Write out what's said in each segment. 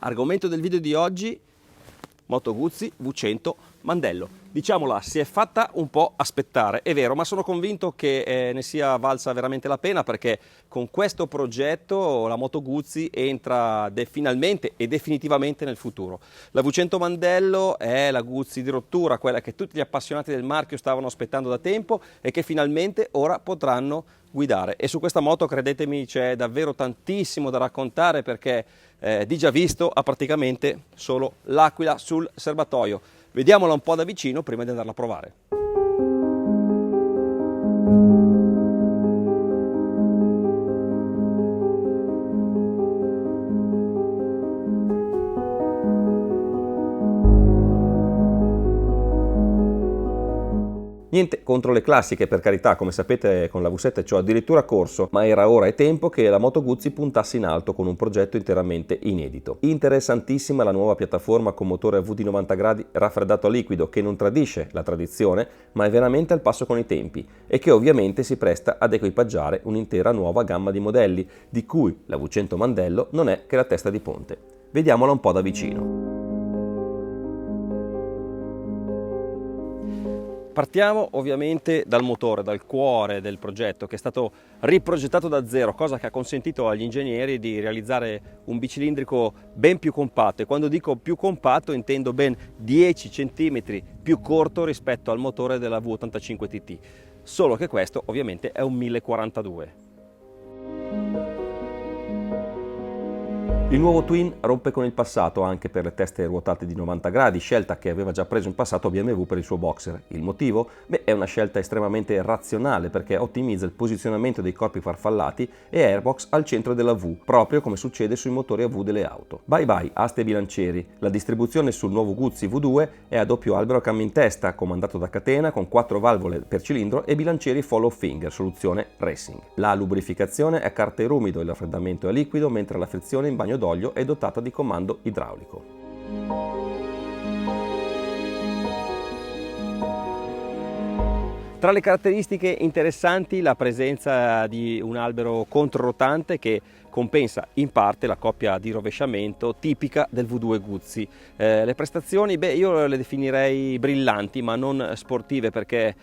Argomento del video di oggi, Moto Guzzi V100 Mandello. Diciamola, si è fatta un po' aspettare, è vero, ma sono convinto che ne sia valsa veramente la pena, perché con questo progetto la Moto Guzzi entra finalmente e definitivamente nel futuro. La V100 Mandello è la Guzzi di rottura, quella che tutti gli appassionati del marchio stavano aspettando da tempo e che finalmente ora potranno guidare. E su questa moto, credetemi, c'è davvero tantissimo da raccontare, perché di già visto ha praticamente solo l'aquila sul serbatoio. Vediamola un po' da vicino prima di andarla a provare. Niente contro le classiche, per carità, come sapete con la V7 ci ho addirittura corso, ma era ora e tempo che la Moto Guzzi puntasse in alto con un progetto interamente inedito. Interessantissima la nuova piattaforma con motore a V di 90 gradi raffreddato a liquido, che non tradisce la tradizione, ma è veramente al passo con i tempi e che ovviamente si presta ad equipaggiare un'intera nuova gamma di modelli, di cui la V100 Mandello non è che la testa di ponte. Vediamola un po' da vicino. Partiamo ovviamente dal motore, dal cuore del progetto, che è stato riprogettato da zero, cosa che ha consentito agli ingegneri di realizzare un bicilindrico ben più compatto, e quando dico più compatto intendo ben 10 cm più corto rispetto al motore della V85 TT, solo che questo ovviamente è un 1042. Il nuovo Twin rompe con il passato anche per le teste ruotate di 90 gradi, scelta che aveva già preso in passato BMW per il suo Boxer. Il motivo? Beh, è una scelta estremamente razionale, perché ottimizza il posizionamento dei corpi farfallati e airbox al centro della V, proprio come succede sui motori a V delle auto. Bye bye aste e bilancieri. La distribuzione sul nuovo Guzzi V2 è a doppio albero a cambio in testa, comandato da catena con 4 valvole per cilindro e bilancieri follow finger, soluzione racing. La lubrificazione è a carta e rumido, il raffreddamento è liquido, mentre la frizione in bagno d'olio è dotata di comando idraulico. Tra le caratteristiche interessanti la presenza di un albero controrotante che compensa in parte la coppia di rovesciamento tipica del V2 Guzzi. Le prestazioni, io le definirei brillanti ma non sportive, perché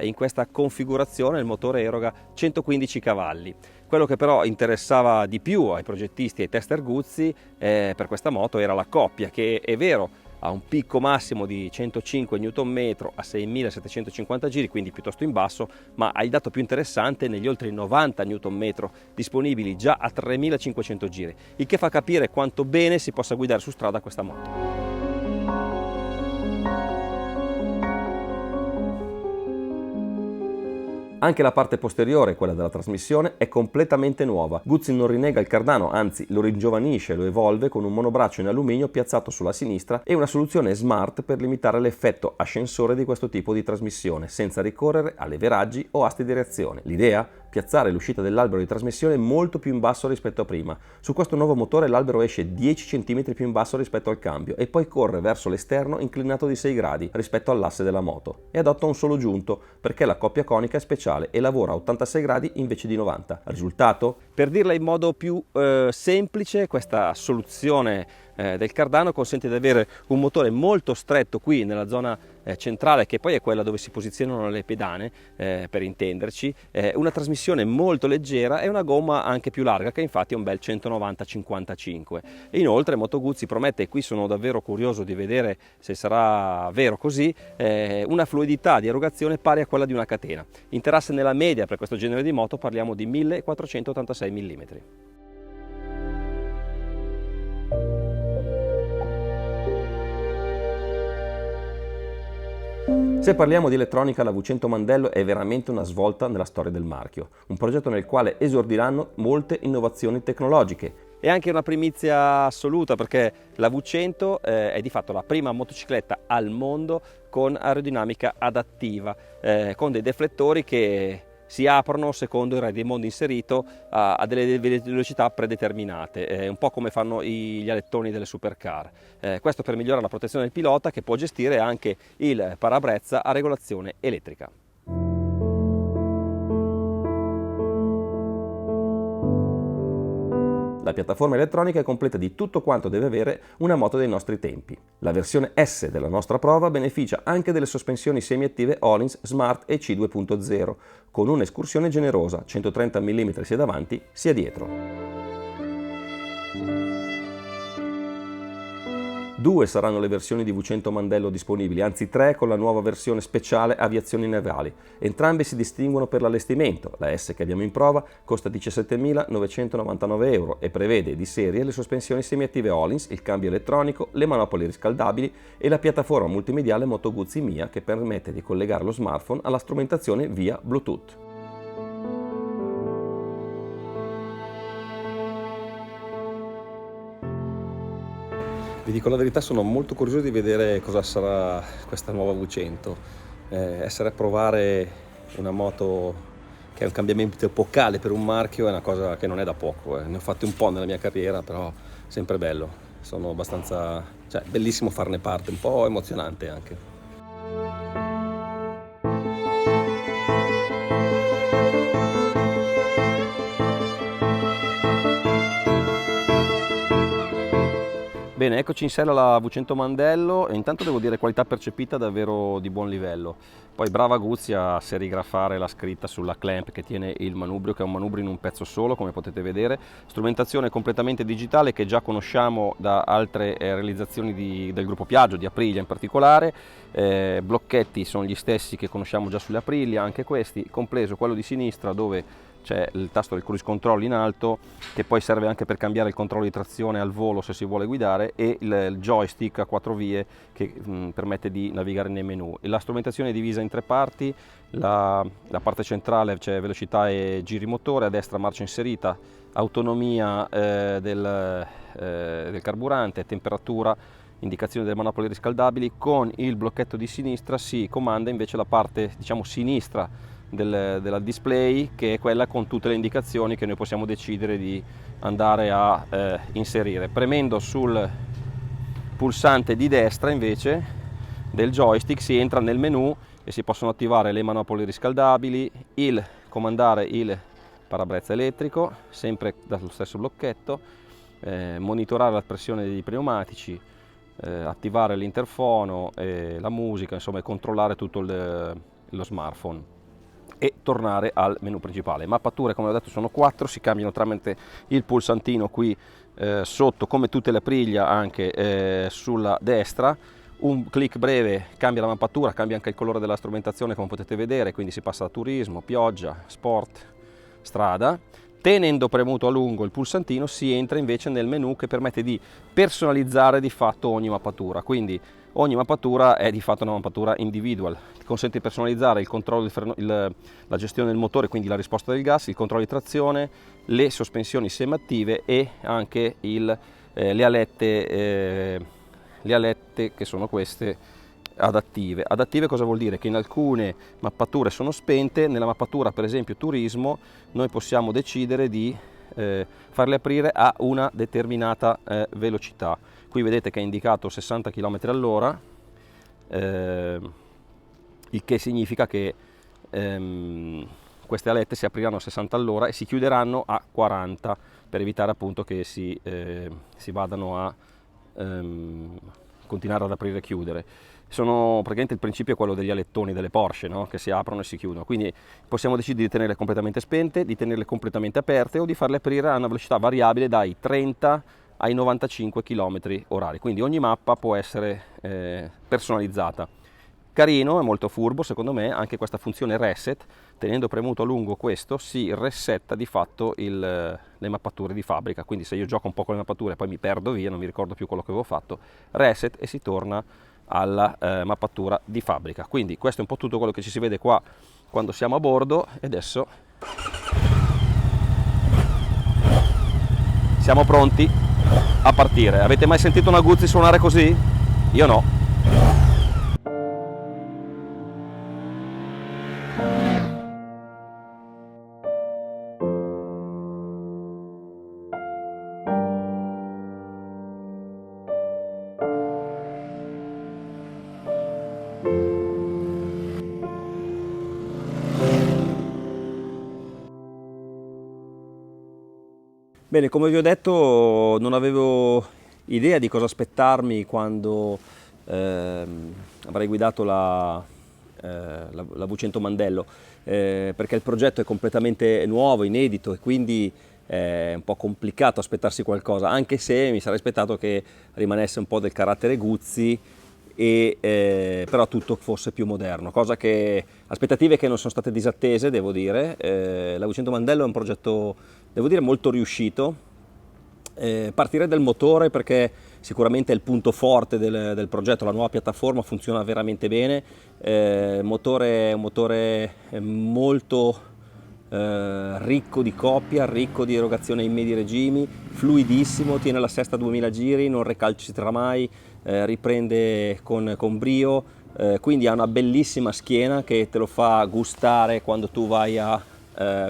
in questa configurazione il motore eroga 115 cavalli. Quello che però interessava di più ai progettisti e ai tester Guzzi per questa moto era la coppia, che è vero ha un picco massimo di 105 Nm a 6.750 giri, quindi piuttosto in basso, ma ha il dato più interessante negli oltre 90 Nm disponibili già a 3.500 giri, il che fa capire quanto bene si possa guidare su strada questa moto. Anche la parte posteriore, quella della trasmissione, è completamente nuova. Guzzi non rinnega il cardano, anzi lo ringiovanisce e lo evolve con un monobraccio in alluminio piazzato sulla sinistra e una soluzione smart per limitare l'effetto ascensore di questo tipo di trasmissione, senza ricorrere a leveraggi o asti di reazione. L'idea? Piazzare l'uscita dell'albero di trasmissione molto più in basso rispetto a prima. Su questo nuovo motore l'albero esce 10 cm più in basso rispetto al cambio e poi corre verso l'esterno inclinato di 6 gradi rispetto all'asse della moto, e adotta un solo giunto perché la coppia conica è speciale e lavora a 86 gradi invece di 90. Risultato? Per dirla in modo più semplice, questa soluzione del cardano consente di avere un motore molto stretto qui nella zona centrale, che poi è quella dove si posizionano le pedane, per intenderci, una trasmissione molto leggera e una gomma anche più larga, che infatti è un bel 190-55. E inoltre Moto Guzzi promette, e qui sono davvero curioso di vedere se sarà vero così, una fluidità di erogazione pari a quella di una catena. Interasse nella media per questo genere di moto parliamo di 1486 mm. Se parliamo di elettronica, la V100 Mandello è veramente una svolta nella storia del marchio, un progetto nel quale esordiranno molte innovazioni tecnologiche. È anche una primizia assoluta, perché la V100 è di fatto la prima motocicletta al mondo con aerodinamica adattiva, con dei deflettori che si aprono secondo il radiomondo inserito a delle velocità predeterminate, un po' come fanno gli alettoni delle supercar. Questo per migliorare la protezione del pilota, che può gestire anche il parabrezza a regolazione elettrica. La piattaforma elettronica è completa di tutto quanto deve avere una moto dei nostri tempi. La versione S della nostra prova beneficia anche delle sospensioni semiattive Öhlins Smart EC 2.0 con un'escursione generosa, 130 mm sia davanti sia dietro. 2 saranno le versioni di V100 Mandello disponibili, anzi 3 con la nuova versione speciale aviazioni navali. Entrambe si distinguono per l'allestimento. La S che abbiamo in prova costa 17.999 euro e prevede di serie le sospensioni semiattive Öhlins, il cambio elettronico, le manopole riscaldabili e la piattaforma multimediale Moto Guzzi Mia che permette di collegare lo smartphone alla strumentazione via Bluetooth. Vi dico la verità, sono molto curioso di vedere cosa sarà questa nuova V100. Essere a provare una moto che è un cambiamento epocale per un marchio è una cosa che non è da poco. Ne ho fatti un po' nella mia carriera, però sempre bello. Sono abbastanza, bellissimo farne parte, un po' emozionante anche. Bene, eccoci in sella alla V100 Mandello e intanto devo dire qualità percepita davvero di buon livello. Poi brava Guzzi a serigrafare la scritta sulla clamp che tiene il manubrio, che è un manubrio in un pezzo solo, come potete vedere. Strumentazione completamente digitale che già conosciamo da altre realizzazioni del gruppo Piaggio, di Aprilia in particolare. Blocchetti sono gli stessi che conosciamo già sulle Aprilia, anche questi, compreso quello di sinistra dove c'è il tasto del cruise control in alto che poi serve anche per cambiare il controllo di trazione al volo se si vuole guidare e il joystick a 4 vie che permette di navigare nei menu. La strumentazione è divisa in 3 parti, la parte centrale c'è velocità e giri motore, a destra marcia inserita, autonomia del carburante, temperatura, indicazione delle manopole riscaldabili. Con il blocchetto di sinistra si comanda invece la parte sinistra della display, che è quella con tutte le indicazioni che noi possiamo decidere di andare a inserire. Premendo sul pulsante di destra invece del joystick si entra nel menu e si possono attivare le manopole riscaldabili, comandare il parabrezza elettrico sempre dallo stesso blocchetto, monitorare la pressione dei pneumatici, attivare l'interfono, la musica, insomma, e controllare tutto lo smartphone e tornare al menu principale. Mappature, come ho detto, sono 4, si cambiano tramite il pulsantino qui sotto, come tutte le Aprilia, anche sulla destra. Un clic breve cambia la mappatura, cambia anche il colore della strumentazione, come potete vedere, quindi si passa da turismo, pioggia, sport, strada. Tenendo premuto a lungo il pulsantino si entra invece nel menu che permette di personalizzare di fatto ogni mappatura, quindi ogni mappatura è di fatto una mappatura individual, ti consente di personalizzare il controllo la gestione del motore, quindi la risposta del gas, il controllo di trazione, le sospensioni semiattive e anche le alette che sono queste adattive. Adattive cosa vuol dire? Che in alcune mappature sono spente, nella mappatura per esempio turismo noi possiamo decidere di farle aprire a una determinata velocità. Qui vedete che è indicato 60 km all'ora, il che significa che queste alette si apriranno a 60 all'ora e si chiuderanno a 40 per evitare appunto che si vadano a continuare ad aprire e chiudere. Praticamente il principio è quello degli alettoni delle Porsche, no? Che si aprono e si chiudono, quindi possiamo decidere di tenerle completamente spente, di tenerle completamente aperte o di farle aprire a una velocità variabile dai 30 ai 95 km orari, quindi ogni mappa può essere personalizzata. Carino, è molto furbo secondo me anche questa funzione reset. Tenendo premuto a lungo questo si resetta di fatto le mappature di fabbrica, quindi se io gioco un po' con le mappature e poi mi perdo via, non mi ricordo più quello che avevo fatto, reset e si torna alla mappatura di fabbrica. Quindi questo è un po' tutto quello che ci si vede qua quando siamo a bordo e adesso siamo pronti a partire. Avete mai sentito una Guzzi suonare così? Io no. Bene, come vi ho detto, non avevo idea di cosa aspettarmi quando avrei guidato la V100 Mandello, perché il progetto è completamente nuovo, inedito, e quindi è un po' complicato aspettarsi qualcosa, anche se mi sarei aspettato che rimanesse un po' del carattere Guzzi e però tutto fosse più moderno, aspettative che non sono state disattese, devo dire. La V100 Mandello è un progetto, devo dire, molto riuscito. Partirei dal motore, perché sicuramente è il punto forte del progetto. La nuova piattaforma funziona veramente bene. Il motore è un motore molto ricco di coppia, ricco di erogazione in medi regimi, fluidissimo, tiene la sesta a 2000 giri, non recalcitra mai, riprende con brio, quindi ha una bellissima schiena che te lo fa gustare quando tu vai a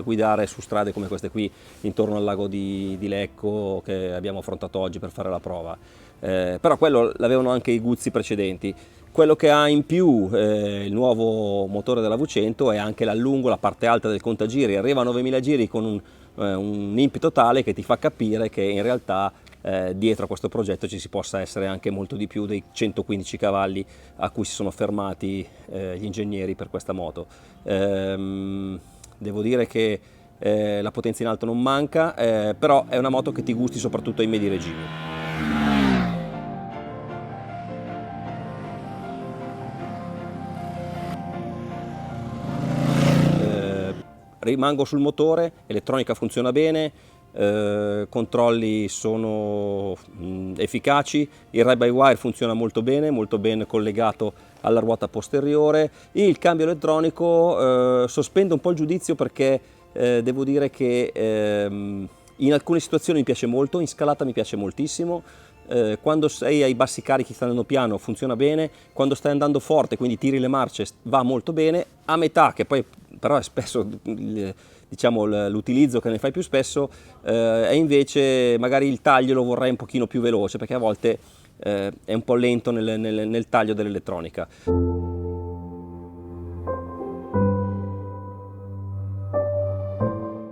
guidare su strade come queste qui intorno al lago di Lecco che abbiamo affrontato oggi per fare la prova. Però quello l'avevano anche i Guzzi precedenti. Quello che ha in più il nuovo motore della V100 è anche l'allungo, la parte alta del contagiri, arriva a 9000 giri con un impeto tale che ti fa capire che in realtà dietro a questo progetto ci si possa essere anche molto di più dei 115 cavalli a cui si sono fermati gli ingegneri per questa moto. Devo dire che la potenza in alto non manca, però è una moto che ti gusti soprattutto ai medi regimi. Rimango sul motore, elettronica funziona bene, controlli sono efficaci, il ride-by-wire funziona molto ben collegato alla ruota posteriore. Il cambio elettronico sospendo un po' il giudizio, perché devo dire che in alcune situazioni mi piace molto, in scalata mi piace moltissimo. Quando sei ai bassi carichi stai andando piano funziona bene, quando stai andando forte, quindi tiri le marce, va molto bene. A metà, che poi però è spesso diciamo l'utilizzo che ne fai più spesso, e invece magari il taglio lo vorrei un pochino più veloce, perché a volte è un po' lento nel taglio dell'elettronica.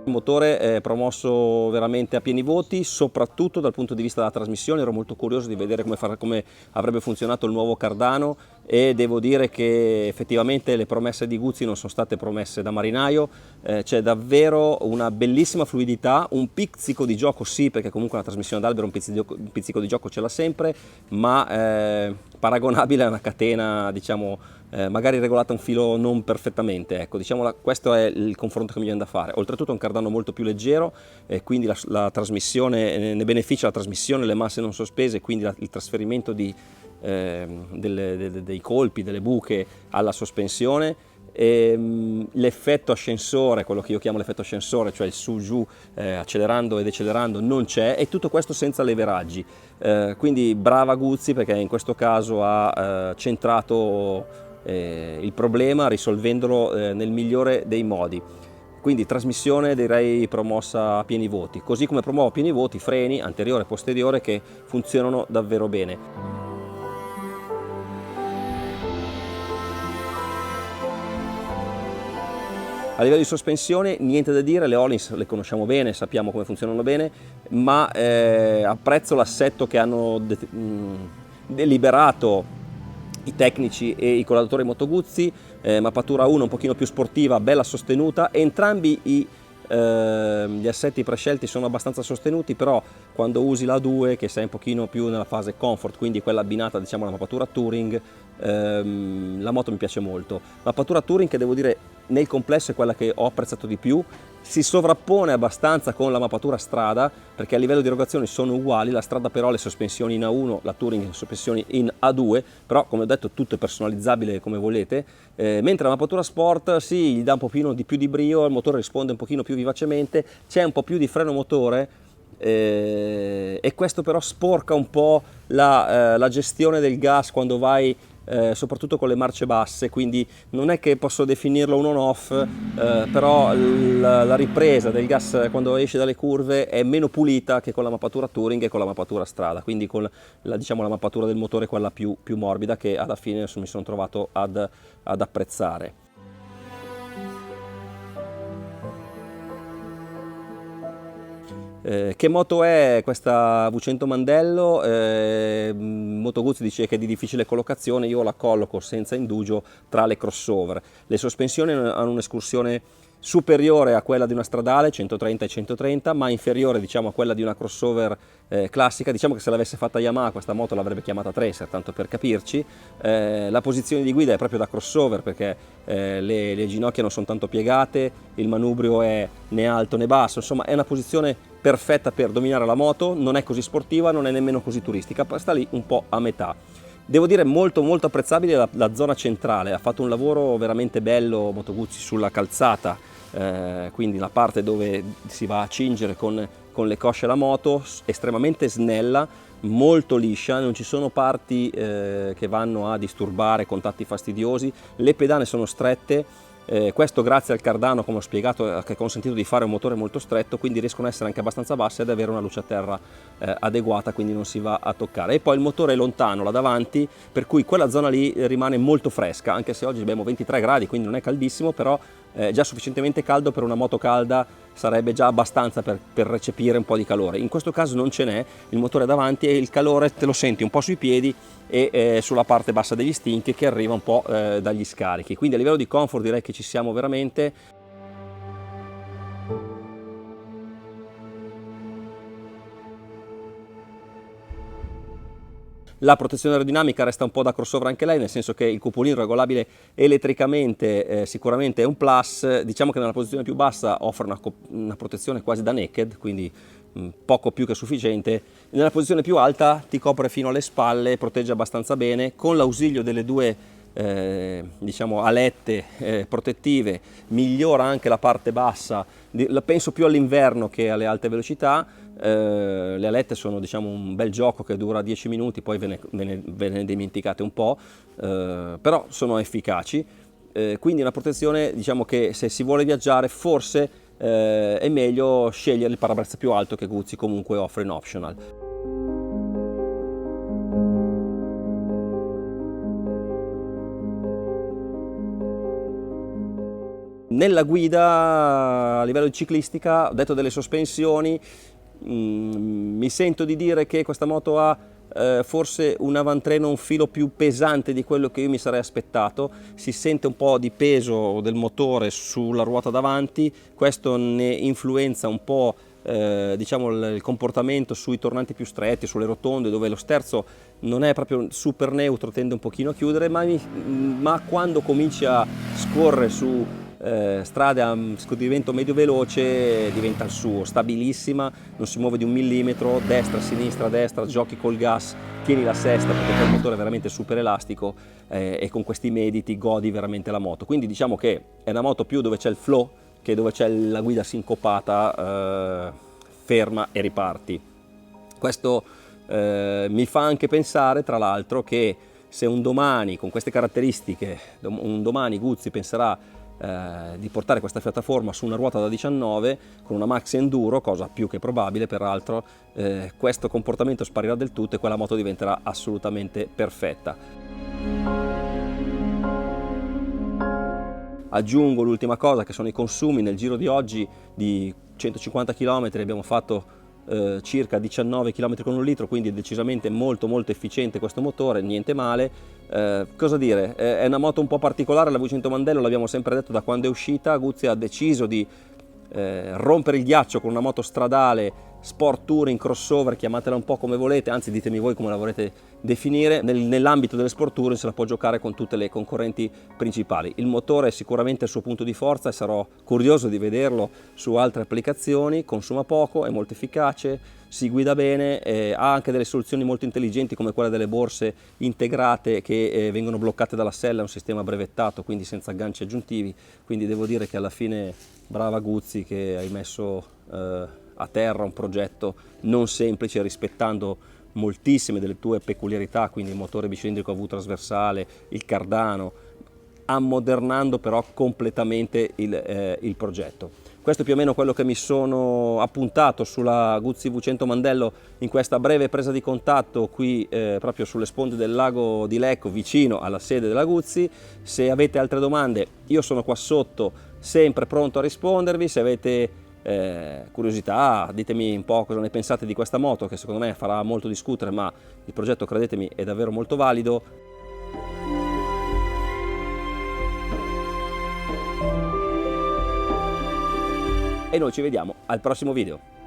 Il motore è promosso veramente a pieni voti, soprattutto dal punto di vista della trasmissione. Ero molto curioso di vedere come avrebbe funzionato il nuovo Cardano, e devo dire che effettivamente le promesse di Guzzi non sono state promesse da marinaio. C'è davvero una bellissima fluidità, un pizzico di gioco sì, perché comunque una trasmissione d'albero un pizzico di gioco ce l'ha sempre, ma paragonabile a una catena, diciamo, magari regolata un filo non perfettamente, ecco, diciamo, questo è il confronto che mi viene da fare. Oltretutto è un cardano molto più leggero, quindi la trasmissione, ne beneficia la trasmissione, le masse non sospese, quindi il trasferimento dei colpi, delle buche alla sospensione. L'effetto ascensore, quello che io chiamo l'effetto ascensore, cioè il su-giù accelerando e decelerando, non c'è, e tutto questo senza leveraggi. Quindi brava Guzzi, perché in questo caso ha centrato il problema, risolvendolo nel migliore dei modi. Quindi trasmissione direi promossa a pieni voti, così come promuovo a pieni voti freni anteriore e posteriore, che funzionano davvero bene. A livello di sospensione niente da dire, le Öhlins le conosciamo bene, sappiamo come funzionano bene, ma apprezzo l'assetto che hanno deliberato i tecnici e i collaboratori Moto Guzzi. Mappatura 1 un pochino più sportiva, bella sostenuta. Entrambi gli assetti prescelti sono abbastanza sostenuti, però quando usi la 2, che sei un pochino più nella fase comfort, quindi quella abbinata, diciamo, alla mappatura Touring, la moto mi piace molto. Mappatura Touring, che devo dire nel complesso è quella che ho apprezzato di più, si sovrappone abbastanza con la mappatura strada, perché a livello di erogazione sono uguali. La strada però ha le sospensioni in A1, la Touring le sospensioni in A2, però come ho detto tutto è personalizzabile come volete, mentre la mappatura sport sì, gli dà un pochino di più di brio, il motore risponde un pochino più vivacemente, c'è un po' più di freno motore, e questo però sporca un po' la gestione del gas quando vai soprattutto con le marce basse, quindi non è che posso definirlo un on-off, però la ripresa del gas quando esce dalle curve è meno pulita che con la mappatura Touring e con la mappatura strada, quindi con diciamo, la mappatura del motore, quella più morbida, che alla fine mi sono trovato ad apprezzare. Che moto è questa V100 Mandello? Moto Guzzi dice che è di difficile collocazione, io la colloco senza indugio tra le crossover. Le sospensioni hanno un'escursione superiore a quella di una stradale 130 e 130, ma inferiore, diciamo, a quella di una crossover classica. Diciamo che se l'avesse fatta Yamaha questa moto l'avrebbe chiamata Tracer, tanto per capirci. La posizione di guida è proprio da crossover, perché le ginocchia non sono tanto piegate, il manubrio è né alto né basso, insomma è una posizione perfetta per dominare la moto, non è così sportiva, non è nemmeno così turistica, sta lì un po' a metà. Devo dire molto apprezzabile la zona centrale, ha fatto un lavoro veramente bello Moto Guzzi sulla calzata, quindi la parte dove si va a cingere con le cosce la moto, estremamente snella, molto liscia, non ci sono parti che vanno a disturbare, contatti fastidiosi, le pedane sono strette. Questo grazie al cardano, come ho spiegato, che ha consentito di fare un motore molto stretto, quindi riescono ad essere anche abbastanza basse ed avere una luce a terra adeguata, quindi non si va a toccare. E poi il motore è lontano là davanti, per cui quella zona lì rimane molto fresca, anche se oggi abbiamo 23 gradi, quindi non è caldissimo, però già sufficientemente caldo per una moto calda, sarebbe già abbastanza per recepire un po' di calore. In questo caso non ce n'è, il motore è davanti e il calore te lo senti un po' sui piedi e sulla parte bassa degli stinchi, che arriva un po' dagli scarichi. Quindi a livello di comfort direi che ci siamo veramente. La protezione aerodinamica resta un po' da crossover anche lei, nel senso che il cupolino regolabile elettricamente sicuramente è un plus. Diciamo che nella posizione più bassa offre una protezione quasi da naked, quindi poco più che sufficiente. Nella posizione più alta ti copre fino alle spalle, protegge abbastanza bene, con l'ausilio delle due diciamo alette protettive migliora anche la parte bassa, penso più all'inverno che alle alte velocità. Le alette sono, diciamo, un bel gioco che dura 10 minuti, poi ve ne dimenticate un po', però sono efficaci, quindi una protezione, diciamo, che se si vuole viaggiare forse è meglio scegliere il parabrezza più alto che Guzzi comunque offre in optional. Nella guida a livello di ciclistica, ho detto delle sospensioni, mi sento di dire che questa moto ha forse un avantreno un filo più pesante di quello che io mi sarei aspettato, si sente un po' di peso del motore sulla ruota davanti, questo ne influenza un po' diciamo il comportamento sui tornanti più stretti, sulle rotonde, dove lo sterzo non è proprio super neutro, tende un pochino a chiudere, ma quando cominci a scorrere su strade a scodimento medio veloce diventa il suo, stabilissima, non si muove di un millimetro, destra, destra, giochi col gas, tieni la sesta perché il motore è veramente super elastico e con questi medi ti godi veramente la moto. Quindi diciamo che è una moto più dove c'è il flow che dove c'è la guida sincopata, ferma e riparti. Questo mi fa anche pensare, tra l'altro, che se un domani con queste caratteristiche, un domani Guzzi penserà di portare questa piattaforma su una ruota da 19 con una maxi enduro, cosa più che probabile peraltro, questo comportamento sparirà del tutto e quella moto diventerà assolutamente perfetta. Aggiungo l'ultima cosa, che sono i consumi. Nel giro di oggi di 150 km abbiamo fatto circa 19 km con un litro, quindi decisamente molto efficiente questo motore, niente male. Cosa dire, è una moto un po' particolare, la V100 Mandello, l'abbiamo sempre detto da quando è uscita. Guzzi ha deciso di rompere il ghiaccio con una moto stradale sport touring, crossover, chiamatela un po' come volete, anzi ditemi voi come la volete definire. Nell'ambito delle sport touring se la può giocare con tutte le concorrenti principali. Il motore è sicuramente il suo punto di forza e sarò curioso di vederlo su altre applicazioni. Consuma poco, è molto efficace, si guida bene, ha anche delle soluzioni molto intelligenti come quella delle borse integrate che vengono bloccate dalla sella, è un sistema brevettato, quindi senza agganci aggiuntivi, quindi devo dire che alla fine brava Guzzi che hai messo a terra un progetto non semplice, rispettando moltissime delle tue peculiarità, quindi il motore bicilindrico a V trasversale, il cardano, ammodernando però completamente il progetto. Questo è più o meno quello che mi sono appuntato sulla Guzzi V100 Mandello in questa breve presa di contatto qui proprio sulle sponde del lago di Lecco, vicino alla sede della Guzzi. Se avete altre domande io sono qua sotto sempre pronto a rispondervi, se avete curiosità, ditemi un po' cosa ne pensate di questa moto, che secondo me farà molto discutere, ma il progetto, credetemi, è davvero molto valido. E noi ci vediamo al prossimo video.